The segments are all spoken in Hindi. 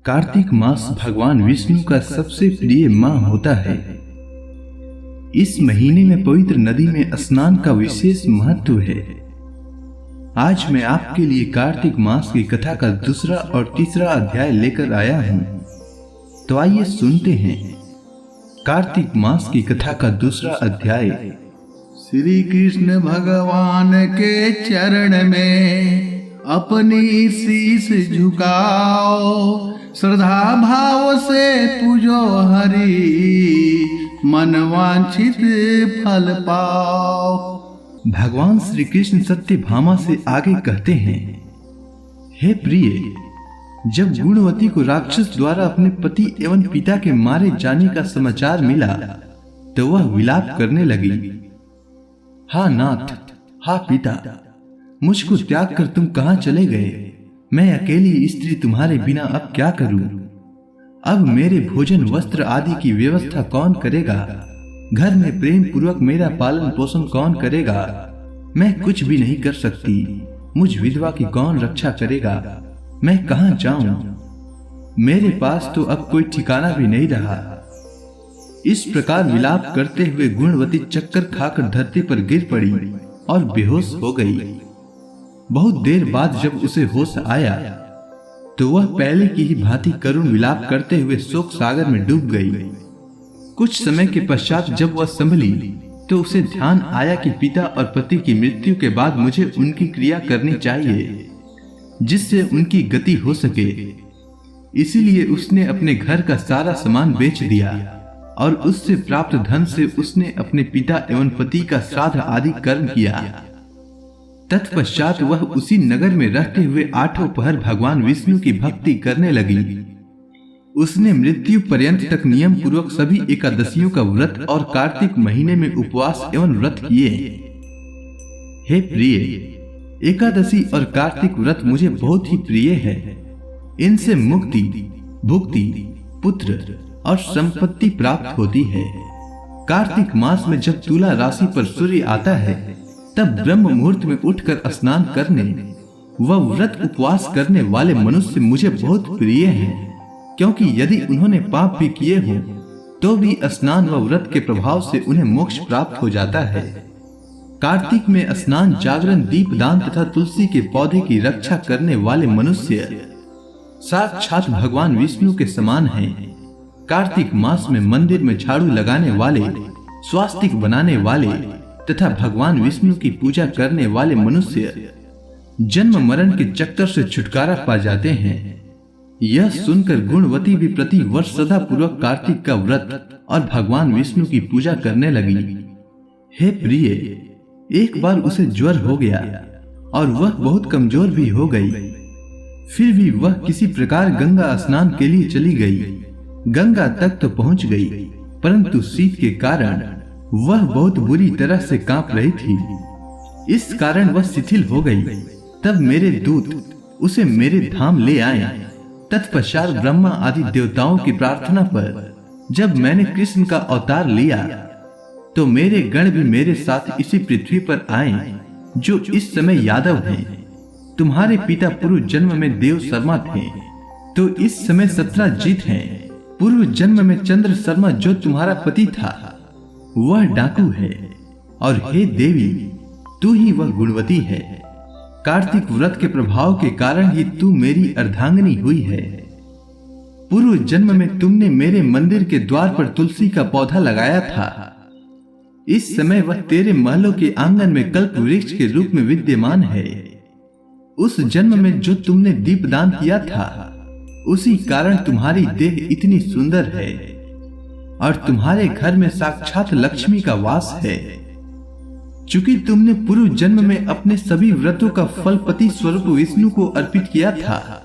कार्तिक मास भगवान विष्णु का सबसे प्रिय माह होता है। इस महीने में पवित्र नदी में स्नान का विशेष महत्व है। आज मैं आपके लिए कार्तिक मास की कथा का दूसरा और तीसरा अध्याय लेकर आया हूं। तो आइए सुनते हैं कार्तिक मास की कथा का दूसरा अध्याय। श्री कृष्ण भगवान के चरण में अपनी शीश झुकाओ, श्रद्धा भाव से पूजो हरि, मन वांछित फल पाओ। भगवान श्री कृष्ण सत्यभामा से आगे कहते हैं, हे प्रिय, जब गुणवती को राक्षस द्वारा अपने पति एवं पिता के मारे जाने का समाचार मिला तो वह विलाप करने लगी। हा नाथ, हा पिता, मुझको त्याग कर तुम कहां चले गए? मैं अकेली स्त्री तुम्हारे बिना अब क्या करूं? अब मेरे भोजन वस्त्र आदि की व्यवस्था कौन करेगा? घर में प्रेम पूर्वक मेरा पालन पोषण कौन करेगा? मैं कुछ भी नहीं कर सकती। मुझ विधवा की कौन रक्षा करेगा? मैं कहां जाऊं? मेरे पास तो अब कोई ठिकाना भी नहीं रहा। इस प्रकार विलाप करते हुए गुणवती चक्कर खाकर धरती पर गिर पड़ी और बेहोश हो गई। बहुत देर बाद जब उसे होश आया तो वह पहले की ही भांति करुण विलाप करते हुए शोक सागर में डूब गई। कुछ समय के पश्चात जब वह संभली तो उसे ध्यान आया कि पिता और पति की मृत्यु के बाद मुझे उनकी क्रिया करनी चाहिए जिससे उनकी गति हो सके। इसीलिए उसने अपने घर का सारा सामान बेच दिया और उससे प्राप्त धन से उसने अपने पिता एवं पति का श्राद्ध आदि कर्म किया। तत्पश्चात वह उसी नगर में रहते हुए आठों पहर भगवान विष्णु की भक्ति करने लगी। उसने मृत्यु पर्यंत तक नियम पूर्वक सभी एकादशियों का व्रत और कार्तिक महीने में उपवास एवं व्रत किए। हे प्रिय, एकादशी और कार्तिक व्रत मुझे बहुत ही प्रिय है। इनसे मुक्ति, भुक्ति, पुत्र और संपत्ति प्राप्त होती है। कार्तिक मास में जब तुला राशि पर सूर्य आता है तब ब्रह्म मुहूर्त में उठकर स्नान करने व व्रत उपवास करने वाले मनुष्य मुझे बहुत प्रिय हैं, क्योंकि यदि उन्होंने पाप भी किए हो तो भी स्नान व व्रत के प्रभाव से उन्हें मोक्ष प्राप्त हो जाता है। कार्तिक में स्नान, जागरण, दीपदान तथा तुलसी के पौधे की रक्षा करने वाले मनुष्य साक्षात भगवान विष्णु के समान हैं। कार्तिक मास में मंदिर में झाड़ू लगाने वाले, स्वास्तिक बनाने वाले तथा भगवान विष्णु की पूजा करने वाले मनुष्य जन्म मरण के चक्कर से छुटकारा पा जाते हैं। यह सुनकर गुणवती भी प्रति वर्ष सदा पूर्वक कार्तिक का व्रत और भगवान विष्णु की पूजा करने लगी। हे प्रिय, एक बार उसे ज्वर हो गया और वह बहुत कमजोर भी हो गई। फिर भी वह किसी प्रकार गंगा स्नान के लिए चली गई। गंगा तक तो पहुंच गई, परंतु शीत के कारण वह बहुत बुरी तरह से कांप रही थी। इस कारण वह शिथिल हो गई। तब मेरे दूत उसे मेरे धाम ले आए। तत्पश्चात ब्रह्मा आदि देवताओं की प्रार्थना पर जब मैंने कृष्ण का अवतार लिया तो मेरे गण भी मेरे साथ इसी पृथ्वी पर आए, जो इस समय यादव हैं। तुम्हारे पिता पूर्व जन्म में देव शर्मा थे तो इस समय सत्रजीत हैं। पूर्व जन्म में चंद्र शर्मा जो तुम्हारा पति था वह डाकू है, और हे देवी, तू ही वह गुणवती है। कार्तिक व्रत के प्रभाव के कारण ही तू मेरी अर्धांगिनी हुई है। पूर्व जन्म में तुमने मेरे मंदिर के द्वार पर तुलसी का पौधा लगाया था। इस समय वह तेरे महलों के आंगन में कल्प वृक्ष के रूप में विद्यमान है। उस जन्म में जो तुमने दीपदान किया था उसी कारण तुम्हारी देह इतनी सुंदर है और तुम्हारे घर में साक्षात लक्ष्मी का वास है। चूंकि तुमने पूर्व जन्म में अपने सभी व्रतों का फल पति स्वरूप विष्णु को अर्पित किया था,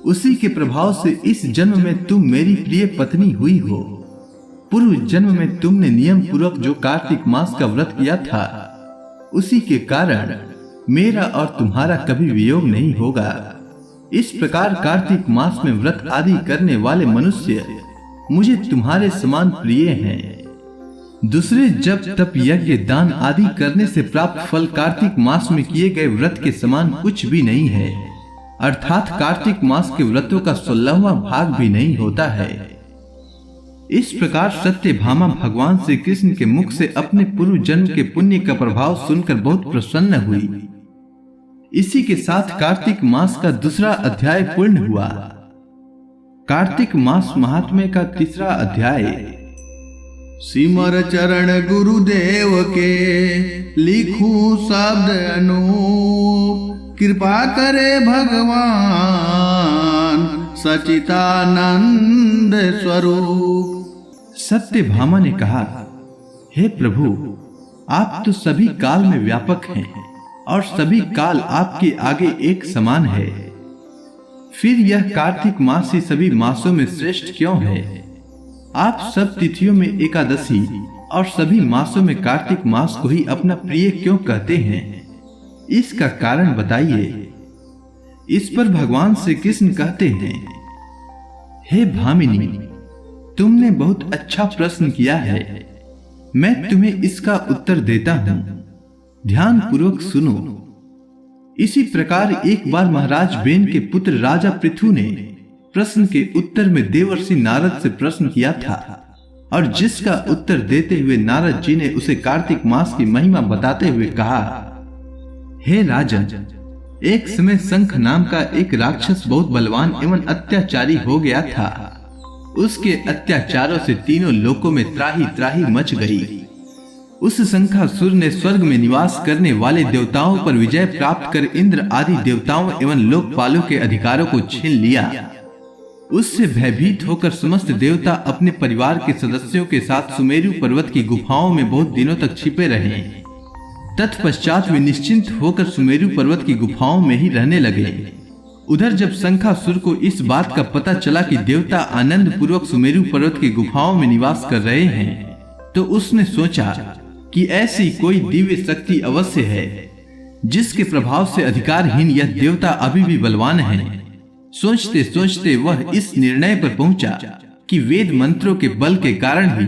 उसी के प्रभाव से इस जन्म में तुम मेरी प्रिय पत्नी हुई हो। पूर्व जन्म में तुमने नियम पूर्वक जो कार्तिक मास का व्रत किया था उसी के कारण मेरा और तुम्हारा कभी वियोग नहीं होगा। इस प्रकार कार्तिक मास में व्रत आदि करने वाले मनुष्य मुझे तुम्हारे समान प्रिय हैं। दूसरे जप, तप, यज्ञ, दान आदि करने से प्राप्त फल कार्तिक मास में किए गए व्रत के समान कुछ भी नहीं है। अर्थात कार्तिक मास के व्रतों का 16वां भाग भी नहीं होता है। इस प्रकार सत्यभामा भगवान श्री कृष्ण के मुख से अपने पूर्व जन्म के पुण्य का प्रभाव सुनकर बहुत प्रसन्न हुई। इसी के साथ कार्तिक मास का दूसरा अध्याय पूर्ण हुआ। कार्तिक मास महात्म्य का तीसरा अध्याय। सिमर चरण गुरुदेव के लिखूं शब्द अनूप, कृपा करे भगवान सचितानंद स्वरूप। सत्यभामा ने कहा, हे प्रभु, आप तो सभी काल में व्यापक हैं और सभी काल आपके आगे एक समान है। फिर यह कार्तिक मास ही सभी मासों में श्रेष्ठ क्यों है? आप सब तिथियों में एकादशी और सभी मासों में कार्तिक मास को ही अपना प्रिय क्यों कहते हैं? इसका कारण बताइए। इस पर भगवान श्री कृष्ण कहते हैं, हे भामिनी, तुमने बहुत अच्छा प्रश्न किया है। मैं तुम्हें इसका उत्तर देता हूं, ध्यान पूर्वक सुनो। इसी प्रकार एक बार महाराज बेन के पुत्र राजा पृथु ने प्रश्न के उत्तर में देवर्षि नारद से प्रश्न किया था, और जिसका उत्तर देते हुए नारद जी ने उसे कार्तिक मास की महिमा बताते हुए कहा, हे राजन, एक समय शंख नाम का एक राक्षस बहुत बलवान एवं अत्याचारी हो गया था। उसके अत्याचारों से तीनों लोकों में त्राही त्राही मच गई। उस शंखासुर ने स्वर्ग में निवास करने वाले देवताओं पर विजय प्राप्त कर इंद्र आदि देवताओं एवं लोकपालों के अधिकारों को छीन लिया। उससे भयभीत होकर समस्त देवता अपने परिवार के सदस्यों के साथ सुमेरु पर्वत की गुफाओं में बहुत दिनों तक छिपे रहे। तत्पश्चात वे निश्चिंत होकर सुमेरु पर्वत की गुफाओं में ही रहने लगे। उधर जब शंखासुर को इस बात का पता चला कि देवता आनंद पूर्वक सुमेरु पर्वत की गुफाओं में निवास कर रहे हैं, तो उसने सोचा कि ऐसी कोई दिव्य शक्ति अवश्य है जिसके प्रभाव से अधिकारहीन यह देवता अभी भी बलवान है। सोचते सोचते वह इस निर्णय पर पहुंचा कि वेद मंत्रों के बल के कारण ही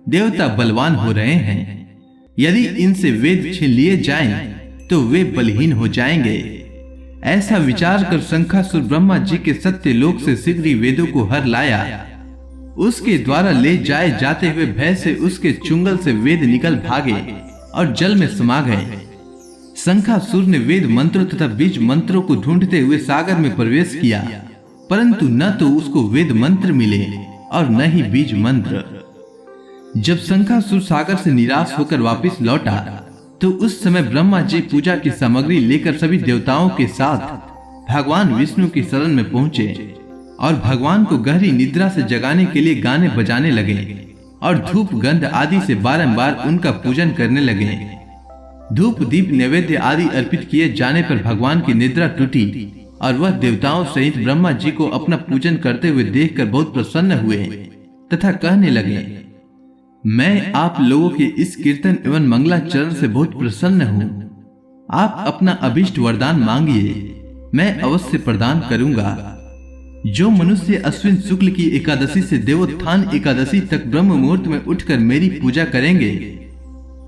देवता बलवान हो रहे हैं। यदि इनसे वेद छीन लिए जाएं, तो वे बलहीन हो जाएंगे। ऐसा विचार कर शंखासुर ब्रह्मा जी के सत्य लोक से शीघ्र ही वेदों को हर लाया। उसके द्वारा ले जाए जाते हुए भय से उसके चुंगल से वेद निकल भागे और जल में समा गए। शंखासुर ने वेद मंत्रों तथा बीज मंत्रों को ढूंढते हुए सागर में प्रवेश किया, परंतु न तो उसको वेद मंत्र मिले और न ही बीज मंत्र। जब शंखासुर सागर से निराश होकर वापस लौटा, तो उस समय ब्रह्मा जी पूजा की सामग्री लेकर सभी देवताओं के साथ भगवान विष्णु की शरण में पहुंचे और भगवान को गहरी निद्रा से जगाने के लिए गाने बजाने लगे और धूप गंध आदि से बारंबार उनका पूजन करने लगे। धूप दीप नैवेद्य आदि अर्पित किए जाने पर भगवान की निद्रा टूटी और वह देवताओं सहित ब्रह्मा जी को अपना पूजन करते हुए देखकर बहुत प्रसन्न हुए तथा कहने लगे, मैं आप लोगों के इस कीर्तन एवं मंगलाचरण से बहुत प्रसन्न हूँ। आप अपना अभिष्ट वरदान मांगिए, मैं अवश्य प्रदान करूंगा। जो मनुष्य अश्विन शुक्ल की एकादशी से देवोत्थान एकादशी तक ब्रह्म मुहूर्त में उठकर मेरी पूजा करेंगे,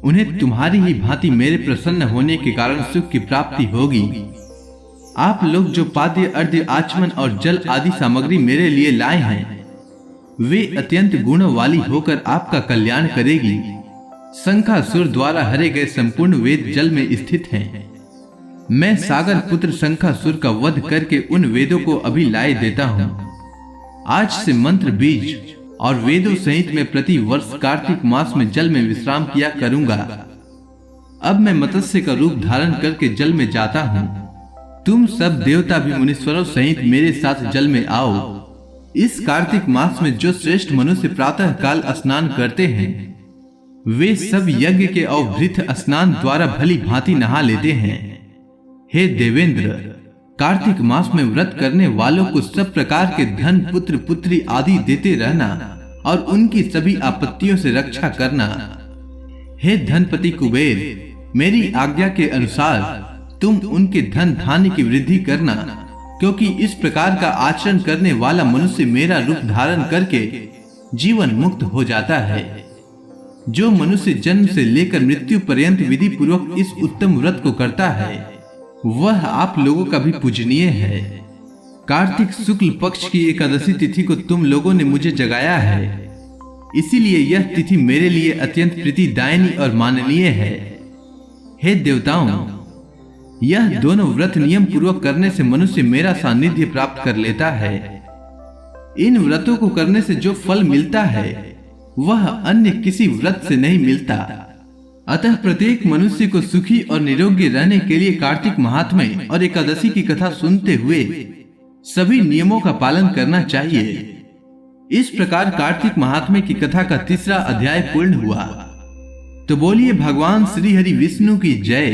उन्हें तुम्हारी ही भांति मेरे प्रसन्न होने के कारण सुख की प्राप्ति होगी। आप लोग जो पाद्य अर्घ्य आचमन और जल आदि सामग्री मेरे लिए लाए हैं, वे अत्यंत गुण वाली होकर आपका कल्याण करेगी। शंखासुर द्वारा हरे गए संपूर्ण वेद जल में स्थित हैं। मैं सागर पुत्र शंखासुर का वध करके उन वेदों को अभी लाए देता हूँ। आज से मंत्र बीज और वेदों सहित मैं प्रति वर्ष कार्तिक मास में जल में विश्राम किया करूंगा। अब मैं मत्स्य का रूप धारण करके जल में जाता हूँ। तुम सब देवता भी मुनीश्वरों सहित मेरे साथ जल में आओ। इस कार्तिक मास में जो श्रेष्ठ मनुष्य प्रातः काल स्नान करते हैं, वे सब यज्ञ के अवभृत स्नान द्वारा भली भांति नहा लेते हैं। हे देवेंद्र, कार्तिक मास में व्रत करने वालों को सब प्रकार के धन पुत्र पुत्री आदि देते रहना और उनकी सभी आपत्तियों से रक्षा करना। हे धनपति कुबेर, मेरी आज्ञा के अनुसार तुम उनके धन धान्य की वृद्धि करना, क्योंकि इस प्रकार का आचरण करने वाला मनुष्य मेरा रूप धारण करके जीवन मुक्त हो जाता है। जो मनुष्य जन्म से लेकर मृत्यु पर्यंत विधि पूर्वक इस उत्तम व्रत को करता है, वह आप लोगों का भी पूजनीय है। कार्तिक शुक्ल पक्ष की एकादशी तिथि को तुम लोगों ने मुझे जगाया है, इसीलिए यह तिथि मेरे लिए अत्यंत प्रीतिदायिनी और माननीय है। हे देवताओं, यह दोनों व्रत नियम पूर्वक करने से मनुष्य मेरा सानिध्य प्राप्त कर लेता है। इन व्रतों को करने से जो फल मिलता है वह अन्य किसी व्रत से नहीं मिलता। अतः प्रत्येक मनुष्य को सुखी और निरोगी रहने के लिए कार्तिक महात्म्य और एकादशी की कथा सुनते हुए सभी नियमों का पालन करना चाहिए। इस प्रकार कार्तिक महात्म्य की कथा का तीसरा अध्याय पूर्ण हुआ। तो बोलिए भगवान श्री हरि विष्णु की जय।